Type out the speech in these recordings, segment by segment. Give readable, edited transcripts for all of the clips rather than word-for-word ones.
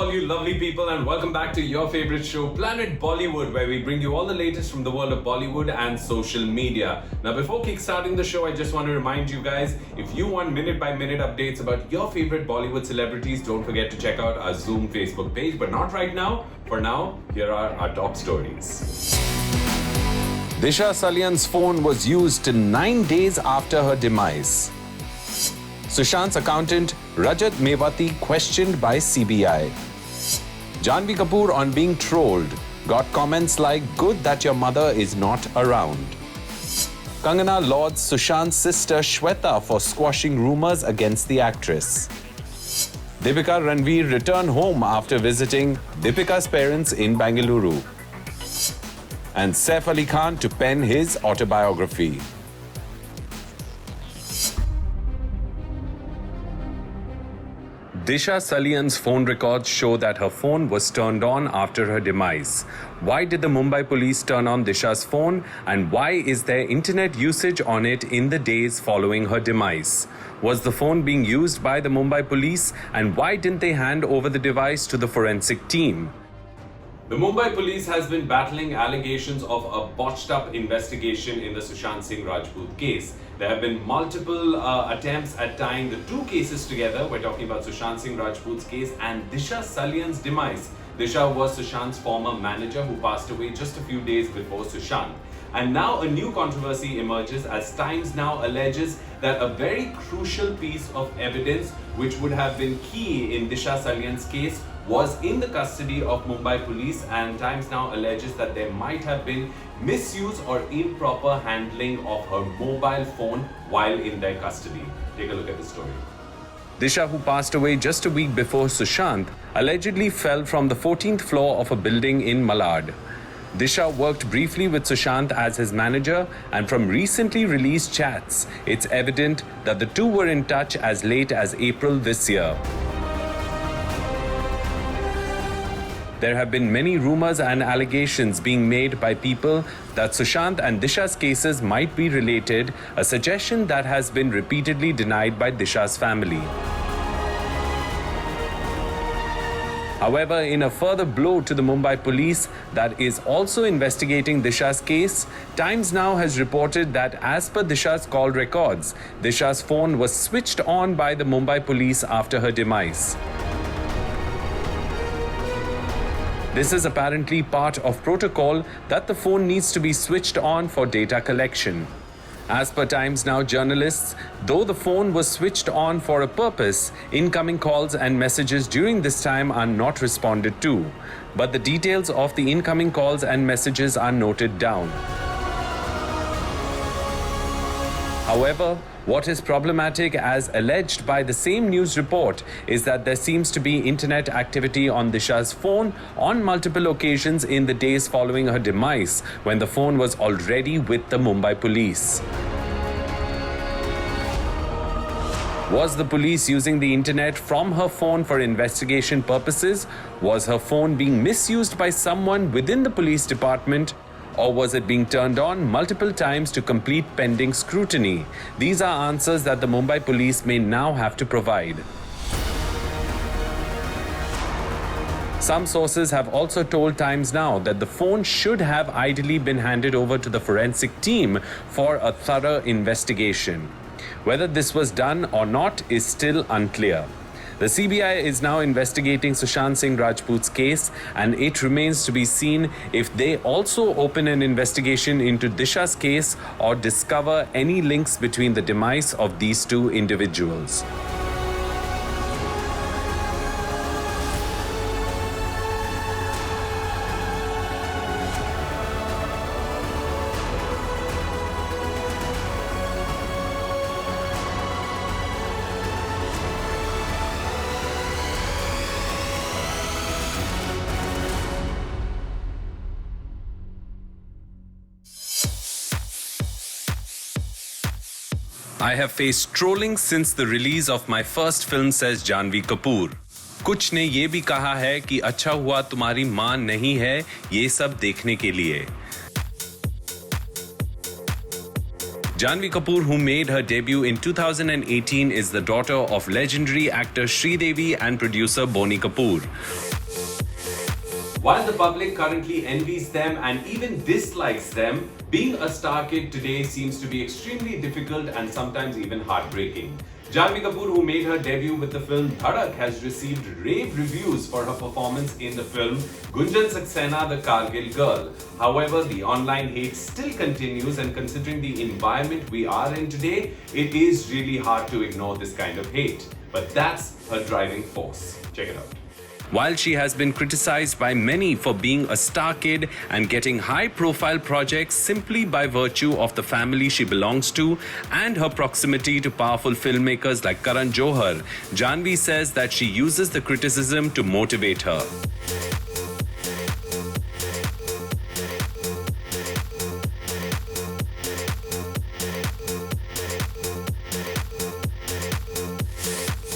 all you lovely people, and welcome back to your favorite show, Planet Bollywood, where we bring you all the latest from the world of Bollywood and social media. Now, before kickstarting the show, I just want to remind you guys, if you want minute-by-minute updates about your favorite Bollywood celebrities, don't forget to check out our Zoom Facebook page, but not right now. For now, here are our top stories. Disha Salian's phone was used 9 days after her demise. Sushant's accountant Rajat Mewati questioned by CBI. Janhvi Kapoor on being trolled got comments like, "Good that your mother is not around." Kangana lauds Sushant's sister Shweta for squashing rumors against the actress. Deepika Ranveer returned home after visiting Deepika's parents in Bengaluru. And Saif Ali Khan to pen his autobiography. Disha Salian's phone records show that her phone was turned on after her demise. Why did the Mumbai police turn on Disha's phone, and why is there internet usage on it in the days following her demise? Was the phone being used by the Mumbai police, and why didn't they hand over the device to the forensic team? The Mumbai police has been battling allegations of a botched-up investigation in the Sushant Singh Rajput case. There have been multiple attempts at tying the two cases together. We're talking about Sushant Singh Rajput's case and Disha Salian's demise. Disha was Sushant's former manager who passed away just a few days before Sushant. And now a new controversy emerges as Times Now alleges that a very crucial piece of evidence which would have been key in Disha Salian's case was in the custody of Mumbai police, and Times Now alleges that there might have been misuse or improper handling of her mobile phone while in their custody. Take a look at the story. Disha, who passed away just a week before Sushant, allegedly fell from the 14th floor of a building in Malad. Disha worked briefly with Sushant as his manager, and from recently released chats, it's evident that the two were in touch as late as April this year. There have been many rumors and allegations being made by people that Sushant and Disha's cases might be related, a suggestion that has been repeatedly denied by Disha's family. However, in a further blow to the Mumbai police that is also investigating Disha's case, Times Now has reported that as per Disha's call records, Disha's phone was switched on by the Mumbai police after her demise. This is apparently part of protocol that the phone needs to be switched on for data collection. As per Times Now journalists, though the phone was switched on for a purpose, incoming calls and messages during this time are not responded to. But the details of the incoming calls and messages are noted down. However, what is problematic, as alleged by the same news report, is that there seems to be internet activity on Disha's phone on multiple occasions in the days following her demise, when the phone was already with the Mumbai police. Was the police using the internet from her phone for investigation purposes? Was her phone being misused by someone within the police department? Or was it being turned on multiple times to complete pending scrutiny? These are answers that the Mumbai police may now have to provide. Some sources have also told Times Now that the phone should have ideally been handed over to the forensic team for a thorough investigation. Whether this was done or not is still unclear. The CBI is now investigating Sushant Singh Rajput's case, and it remains to be seen if they also open an investigation into Disha's case or discover any links between the demise of these two individuals. I have faced trolling since the release of my first film, says Janhvi Kapoor. कुछ ने ये भी कहा है कि अच्छा हुआ तुम्हारी मां नहीं है ये सब देखने के लिए. Janhvi Kapoor, who made her debut in 2018, is the daughter of legendary actor Sridevi and producer Boney Kapoor. While the public currently envies them and even dislikes them, being a star kid today seems to be extremely difficult and sometimes even heartbreaking. Janhvi Kapoor, who made her debut with the film Dhadak, has received rave reviews for her performance in the film Gunjan Saxena, the Kargil Girl. However, the online hate still continues, and considering the environment we are in today, it is really hard to ignore this kind of hate. But that's her driving force. Check it out. While she has been criticized by many for being a star kid and getting high-profile projects simply by virtue of the family she belongs to and her proximity to powerful filmmakers like Karan Johar, Janhvi says that she uses the criticism to motivate her.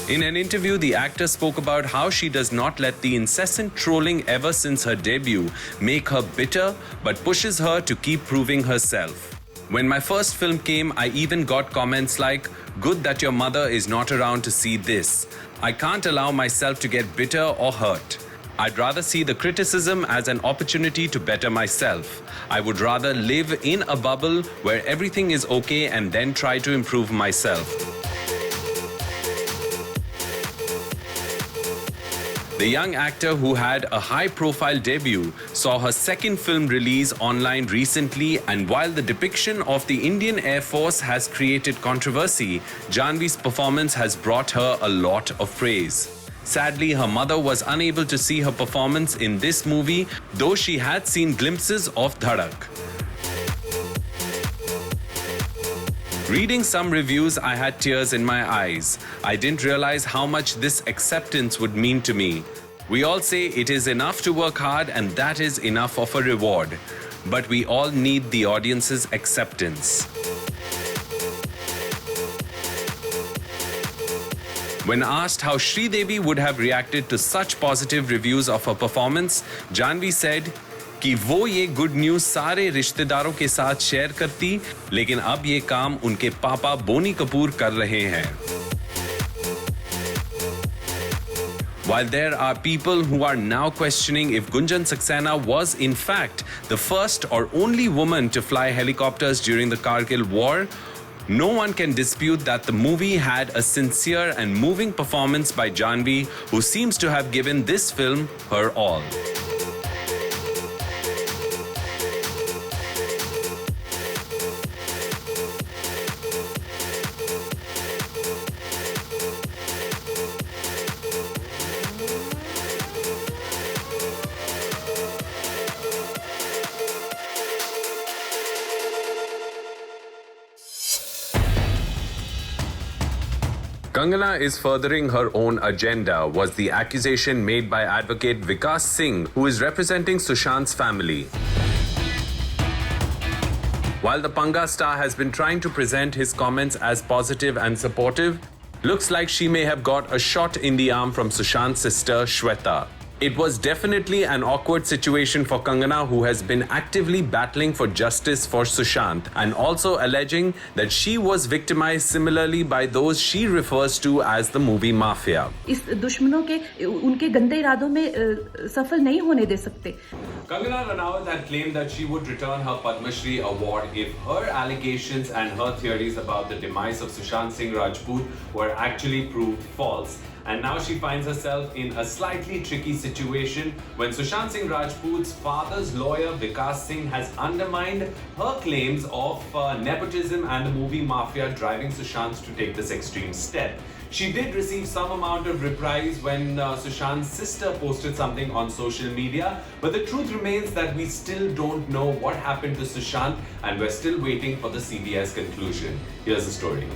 In an interview, the actor spoke about how she does not let the incessant trolling ever since her debut make her bitter, but pushes her to keep proving herself. When my first film came, I even got comments like, "Good that your mother is not around to see this. I can't allow myself to get bitter or hurt. I'd rather see the criticism as an opportunity to better myself. I would rather live in a bubble where everything is okay and then try to improve myself." The young actor, who had a high-profile debut, saw her second film release online recently, and while the depiction of the Indian Air Force has created controversy, Janhvi's performance has brought her a lot of praise. Sadly, her mother was unable to see her performance in this movie, though she had seen glimpses of Dhadak. Reading some reviews, I had tears in my eyes. I didn't realize how much this acceptance would mean to me. We all say it is enough to work hard and that is enough of a reward. But we all need the audience's acceptance. When asked how Sridevi would have reacted to such positive reviews of her performance, Janhvi said कि वो ये good news सारे रिश्तेदारों के साथ share करती, लेकिन अब ये काम उनके पापा बोनी कपूर कर रहे हैं. While there are people who are now questioning if Gunjan Saxena was in fact the first or only woman to fly helicopters during the Kargil War, no one can dispute that the movie had a sincere and moving performance by Janhvi, who seems to have given this film her all. Kangana is furthering her own agenda, was the accusation made by advocate Vikas Singh, who is representing Sushant's family. While the Panga star has been trying to present his comments as positive and supportive, looks like she may have got a shot in the arm from Sushant's sister, Shweta. It was definitely an awkward situation for Kangana, who has been actively battling for justice for Sushant and also alleging that she was victimized similarly by those she refers to as the movie mafia. इस दुश्मनों के उनके गंदे इरादों में सफल नहीं होने दे सकते. Kangana Ranaut had claimed that she would return her Padma Shri award if her allegations and her theories about the demise of Sushant Singh Rajput were actually proved false. And now she finds herself in a slightly tricky situation when Sushant Singh Rajput's father's lawyer Vikas Singh has undermined her claims of nepotism and the movie mafia driving Sushant to take this extreme step. She did receive some amount of reprise when Sushant's sister posted something on social media, but the truth remains that we still don't know what happened to Sushant, and we're still waiting for the CBI's conclusion. Here's the story.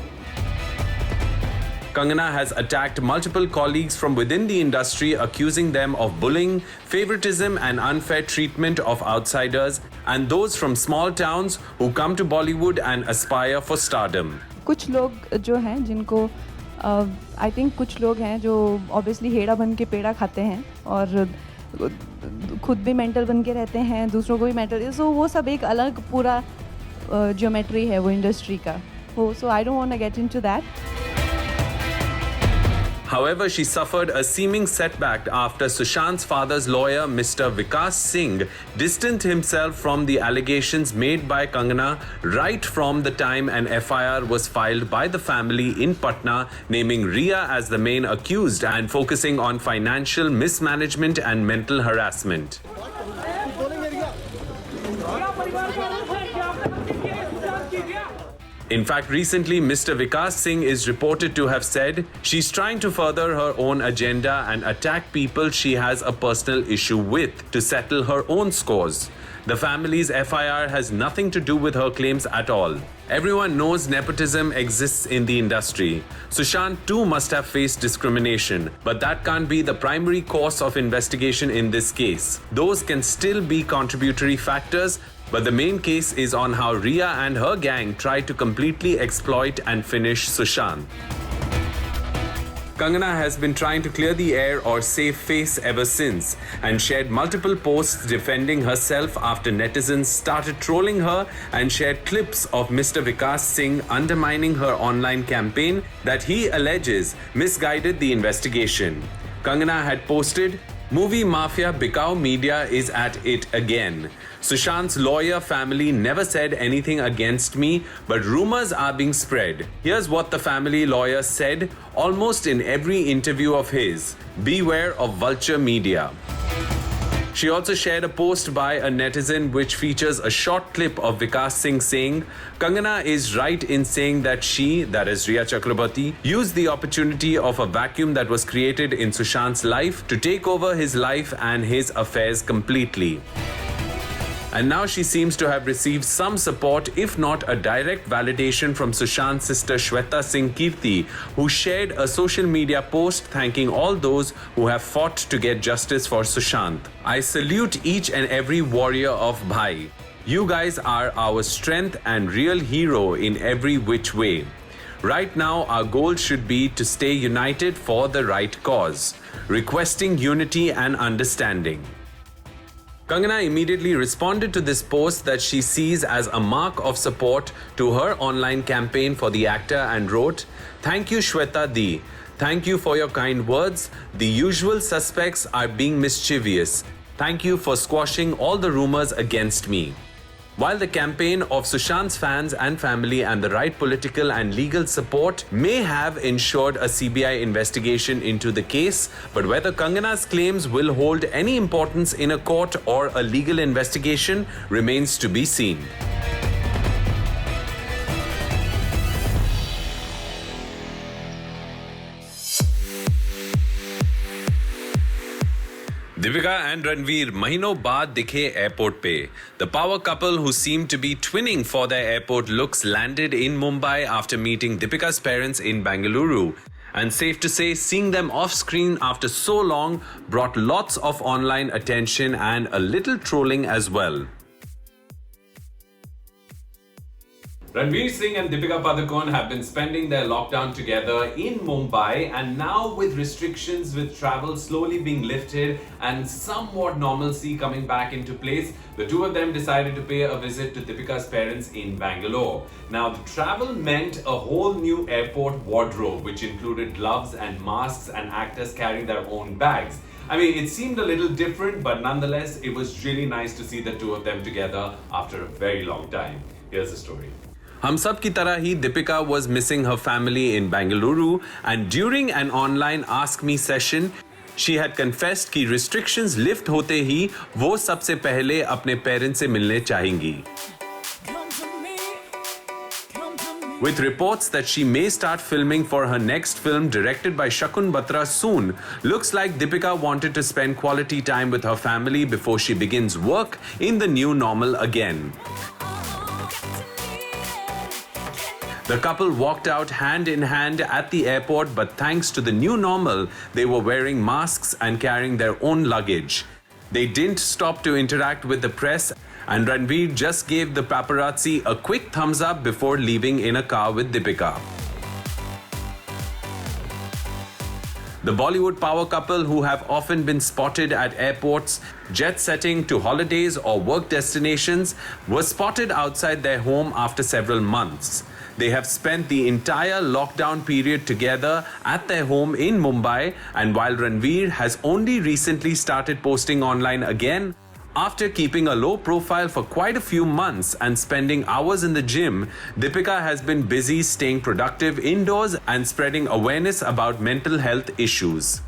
Kangana has attacked multiple colleagues from within the industry, accusing them of bullying, favoritism and unfair treatment of outsiders and those from small towns who come to Bollywood and aspire for stardom. कुछ लोग जो हैं जिनको I think कुछ लोग हैं जो obviously हेड़ा बन के पेड़ा खाते हैं और खुद भी मेंटल बन के रहते हैं, दूसरों को भी मेंटल, सो वो सब एक अलग पूरा ज्योमेट्री है वो इंडस्ट्री का, so I don't want to get into that. However, she suffered a seeming setback after Sushant's father's lawyer, Mr. Vikas Singh, distanced himself from the allegations made by Kangana right from the time an FIR was filed by the family in Patna, naming Riya as the main accused and focusing on financial mismanagement and mental harassment. In fact, recently, Mr. Vikas Singh is reported to have said she's trying to further her own agenda and attack people she has a personal issue with to settle her own scores. The family's FIR has nothing to do with her claims at all. Everyone knows nepotism exists in the industry. Sushant too must have faced discrimination, but that can't be the primary cause of investigation in this case. Those can still be contributory factors, but the main case is on how Riya and her gang tried to completely exploit and finish Sushant. Kangana has been trying to clear the air or save face ever since and shared multiple posts defending herself after netizens started trolling her and shared clips of Mr. Vikas Singh undermining her online campaign that he alleges misguided the investigation. Kangana had posted, "Movie mafia Bikau media is at it again. Sushant's lawyer family never said anything against me, but rumors are being spread." Here's what the family lawyer said almost in every interview of his: "Beware of vulture media." She also shared a post by a netizen which features a short clip of Vikas Singh saying, "Kangana is right in saying that she, that is Riya Chakrabarti, used the opportunity of a vacuum that was created in Sushant's life to take over his life and his affairs completely." And now she seems to have received some support, if not a direct validation, from Sushant's sister Shweta Singh Kirti, who shared a social media post thanking all those who have fought to get justice for Sushant. "I salute each and every warrior of Bhai. You guys are our strength and real hero in every which way. Right now, our goal should be to stay united for the right cause, requesting unity and understanding." Kangana immediately responded to this post that she sees as a mark of support to her online campaign for the actor and wrote, "Thank you, Shweta Di. Thank you for your kind words. The usual suspects are being mischievous. Thank you for squashing all the rumors against me." While the campaign of Sushant's fans and family and the right political and legal support may have ensured a CBI investigation into the case, but whether Kangana's claims will hold any importance in a court or a legal investigation remains to be seen. Deepika and Ranveer महीनों बाद दिखे airport पे. The power couple who seem to be twinning for their airport looks landed in Mumbai after meeting Deepika's parents in Bengaluru. And safe to say, seeing them off screen after so long brought lots of online attention and a little trolling as well. Ranveer Singh and Deepika Padukone have been spending their lockdown together in Mumbai, and now with restrictions with travel slowly being lifted and somewhat normalcy coming back into place, the two of them decided to pay a visit to Deepika's parents in Bangalore. Now, the travel meant a whole new airport wardrobe, which included gloves and masks and actors carrying their own bags. I mean, it seemed a little different, but nonetheless, it was really nice to see the two of them together after a very long time. Here's the story. हम सब की तरह ही Deepika was missing her family in Bengaluru, and during an online Ask Me session, she had confessed कि restrictions lift होते ही वो सबसे पहले अपने पेरेंट्स से मिलने चाहेंगी. With reports that she may start filming for her next film directed by Shakun Batra soon, looks like Deepika wanted to spend quality time with her family before she begins work in the new normal again. The couple walked out hand in hand at the airport, but thanks to the new normal, they were wearing masks and carrying their own luggage. They didn't stop to interact with the press, and Ranveer just gave the paparazzi a quick thumbs up before leaving in a car with Deepika. The Bollywood power couple, who have often been spotted at airports, jet setting to holidays or work destinations, were spotted outside their home after several months. They have spent the entire lockdown period together at their home in Mumbai, and while Ranveer has only recently started posting online again, after keeping a low profile for quite a few months and spending hours in the gym, Deepika has been busy staying productive indoors and spreading awareness about mental health issues.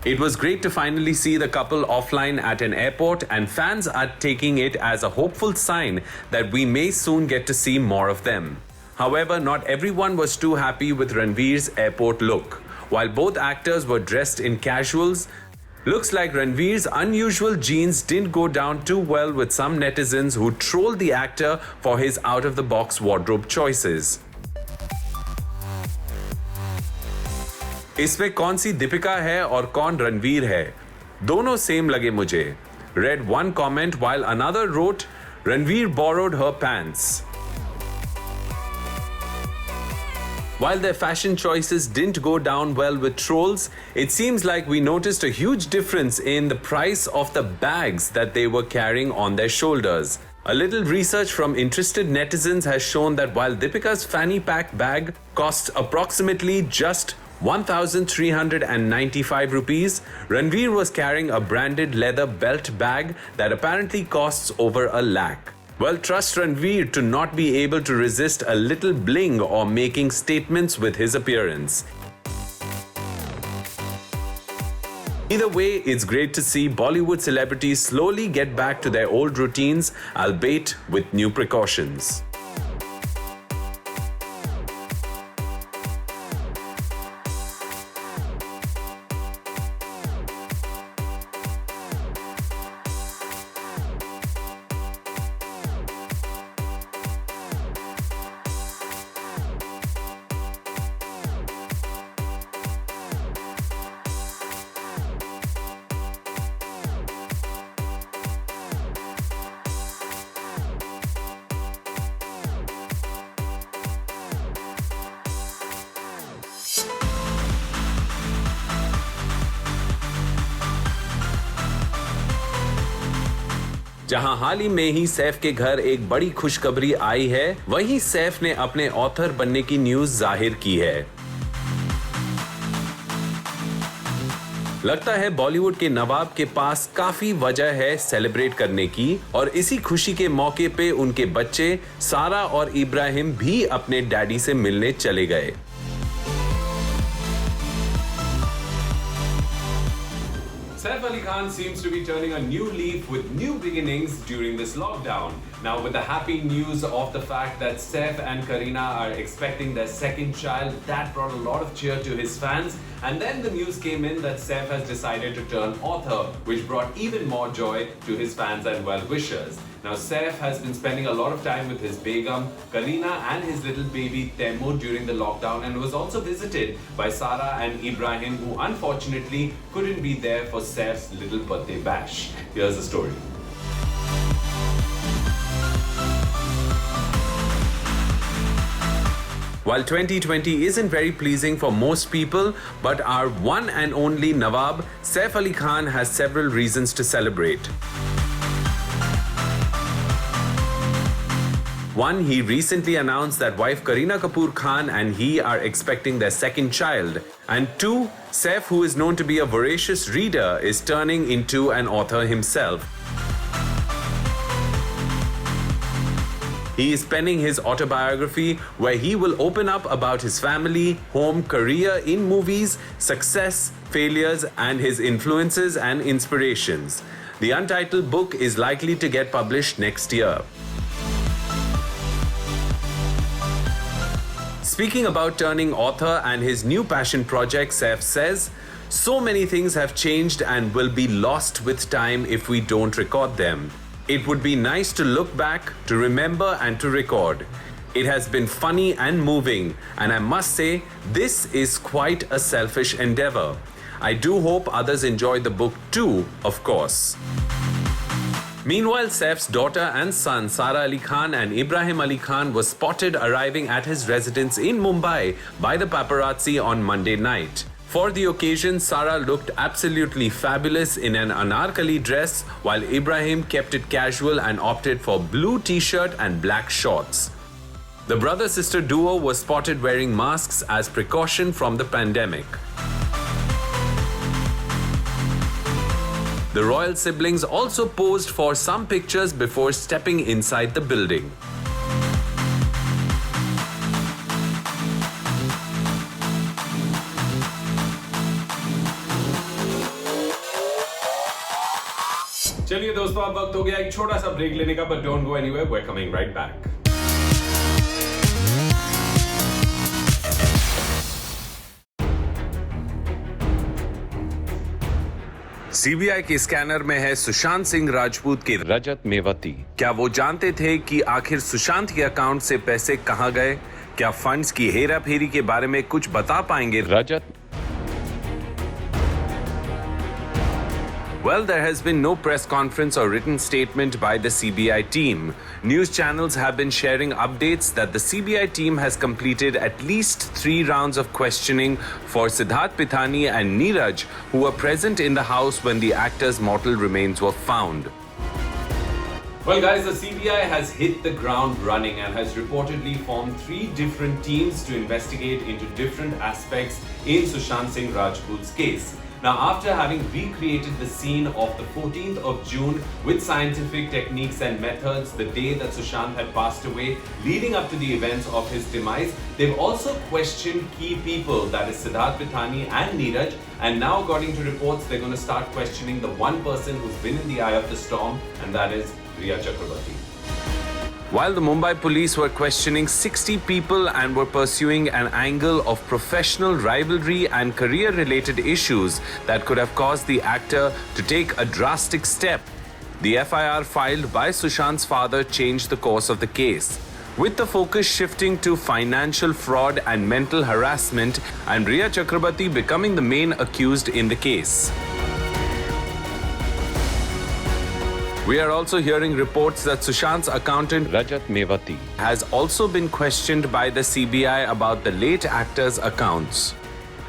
It was great to finally see the couple offline at an airport, and fans are taking it as a hopeful sign that we may soon get to see more of them. However, not everyone was too happy with Ranveer's airport look. While both actors were dressed in casuals, looks like Ranveer's unusual jeans didn't go down too well with some netizens who trolled the actor for his out-of-the-box wardrobe choices. इसमें कौन सी दीपिका है और कौन रणवीर है? दोनों same लगे मुझे. Read one comment while another wrote, Ranveer borrowed her pants. While their fashion choices didn't go down well with trolls, it seems like we noticed a huge difference in the price of the bags that they were carrying on their shoulders. A little research from interested netizens has shown that while Deepika's fanny pack bag costs approximately just 1,395 rupees, Ranveer was carrying a branded leather belt bag that apparently costs over 1 lakh. Well, trust Ranveer to not be able to resist a little bling or making statements with his appearance. Either way, it's great to see Bollywood celebrities slowly get back to their old routines, albeit with new precautions. जहां हाल ही में ही सैफ के घर एक बड़ी खुशखबरी आई है, वहीं सैफ ने अपने ऑथर बनने की न्यूज जाहिर की है। लगता है बॉलीवुड के नवाब के पास काफी वजह है सेलिब्रेट करने की, और इसी खुशी के मौके पे उनके बच्चे सारा और इब्राहिम भी अपने डैडी से मिलने चले गए। Saif Ali Khan seems to be turning a new leaf with new beginnings during this lockdown. Now, with the happy news of the fact that Saif and Kareena are expecting their second child, that brought a lot of cheer to his fans. And then the news came in that Saif has decided to turn author, which brought even more joy to his fans and well-wishers. Now, Saif has been spending a lot of time with his begum, Kareena, and his little baby Taimur during the lockdown, and was also visited by Sara and Ibrahim, who unfortunately couldn't be there for Saif's little birthday bash. Here's the story. While 2020 isn't very pleasing for most people, but our one and only Nawab, Saif Ali Khan, has several reasons to celebrate. One, he recently announced that wife Kareena Kapoor Khan and he are expecting their second child. And two, Saif, who is known to be a voracious reader, is turning into an author himself. He is penning his autobiography, where he will open up about his family, home, career in movies, success, failures, and his influences and inspirations. The untitled book is likely to get published next year. Speaking about turning author and his new passion project, Saif says, "So many things have changed and will be lost with time if we don't record them. It would be nice to look back, to remember and to record. It has been funny and moving, and I must say, this is quite a selfish endeavor. I do hope others enjoy the book too, of course." Meanwhile, Saif's daughter and son, Sara Ali Khan and Ibrahim Ali Khan, were spotted arriving at his residence in Mumbai by the paparazzi on Monday night. For the occasion, Sara looked absolutely fabulous in an anarkali dress, while Ibrahim kept it casual and opted for blue t-shirt and black shorts. The brother-sister duo was spotted wearing masks as precaution from the pandemic. The royal siblings also posed for some pictures before stepping inside the building. चलिए दोस्तों, अब वक्त हो गया एक छोटा सा break लेने का, but don't go anywhere, we're coming right back. CBI के स्कैनर में है सुशांत सिंह राजपूत के रजत मेवाती। क्या वो जानते थे कि आखिर सुशांत के अकाउंट से पैसे कहां गए? क्या फंड्स की हेरा फेरी के बारे में कुछ बता पाएंगे रजत? Well, there has been no press conference or written statement by the CBI team. News channels have been sharing updates that the CBI team has completed at least 3 rounds of questioning for Siddharth Pithani and Neeraj, who were present in the house when the actors' mortal remains were found. Well guys, the CBI has hit the ground running and has reportedly formed 3 different teams to investigate into different aspects in Sushant Singh Rajput's case. Now, after having recreated the scene of the 14th of June with scientific techniques and methods the day that Sushant had passed away, leading up to the events of his demise, they've also questioned key people, that is Siddharth Pithani and Neeraj, and now according to reports, they're going to start questioning the one person who's been in the eye of the storm, and that is Rhea Chakrabarti. While the Mumbai police were questioning 60 people and were pursuing an angle of professional rivalry and career-related issues that could have caused the actor to take a drastic step, the FIR filed by Sushant's father changed the course of the case, with the focus shifting to financial fraud and mental harassment, and Rhea Chakrabarti becoming the main accused in the case. We are also hearing reports that Sushant's accountant Rajat Mevati has also been questioned by the CBI about the late actor's accounts.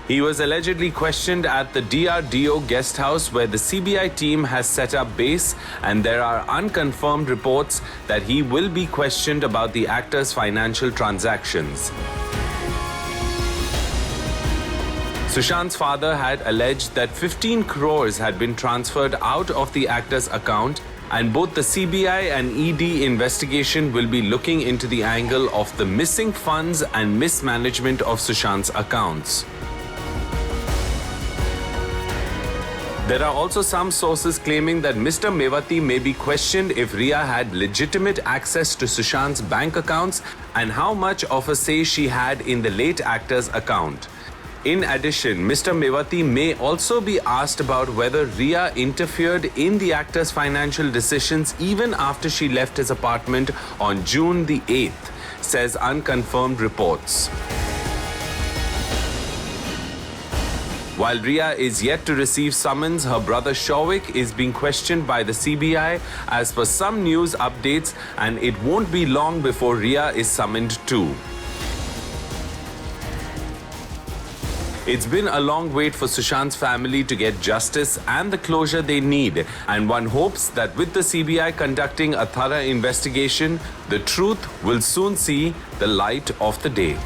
He was allegedly questioned at the DRDO guest house where the CBI team has set up base, and there are unconfirmed reports that he will be questioned about the actor's financial transactions. Sushant's father had alleged that 15 crores had been transferred out of the actor's account, and both the CBI and ED investigation will be looking into the angle of the missing funds and mismanagement of Sushant's accounts. There are also some sources claiming that Mr. Mevati may be questioned if Rhea had legitimate access to Sushant's bank accounts and how much of a say she had in the late actor's account. In addition, Mr. Mevati may also be asked about whether Rhea interfered in the actor's financial decisions even after she left his apartment on June the 8th, says unconfirmed reports. While Rhea is yet to receive summons, her brother Shouvik is being questioned by the CBI as per some news updates, and it won't be long before Rhea is summoned too. It's been a long wait for Sushant's family to get justice and the closure they need, and one hopes that with the CBI conducting a thorough investigation, the truth will soon see the light of the day.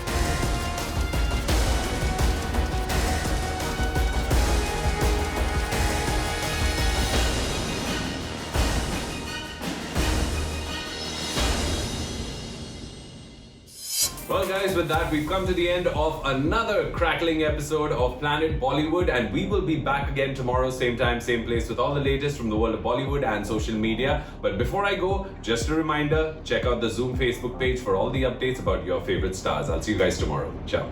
Well guys, with that we've come to the end of another crackling episode of Planet Bollywood, and we will be back again tomorrow, same time, same place, with all the latest from the world of Bollywood and social media. But before I go, just a reminder, check out the Zoom Facebook page for all the updates about your favorite stars. I'll see you guys tomorrow. Ciao.